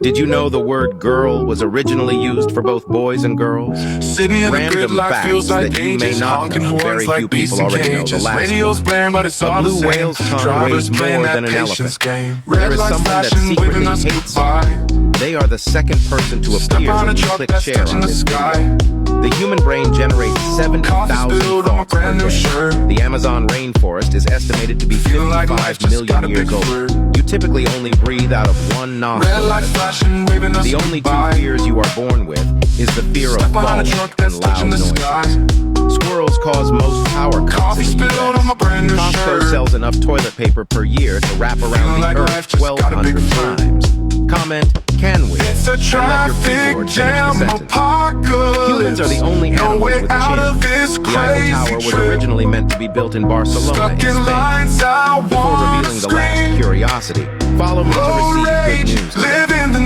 Did you know the word girl was originally used for both boys and girls? Sitting in the Random gridlock facts feels like that you may ages, not honking know. Very horns like few beasts people in already know the cages. last Radio's one. blaring, but it's A all the blue same. whale's tongue Drivers weighs playing more that than an patience elephant. game. There Red is lights someone that flashing, secretly waving us hates goodbye. They are the second person to Step appear on a when you truck click that's share touching on the this sky. video. The human brain generates 70,000 Coffee spilled on my thoughts per brand new day. shirt. The Amazon rainforest is estimated to be Feeling like 55 life just got a million big years old. word. You typically only breathe out of one Red nostril. lights flashing, waving us The only two goodbye. fears you are born with is the fear of Step on a falling truck that's and loud touching the noises. sky. Squirrels cause most power cuts Coffee in the spilled US. on my brand new Costco shirt. sells enough toilet paper per year to wrap around Feeling the like earth life just got a big 1,200 word. times. Comment, can we? It's a And let your traffic keyboard finish the jam sentence. apocalypse. Humans are the only No animals way with a out of chance. this The Eiffel Tower crazy was trip. originally meant to be built in Barcelona, Stuck in in Spain. lines, I Before wanna revealing the last scream. curiosity, follow me to Road receive rage, good news. living the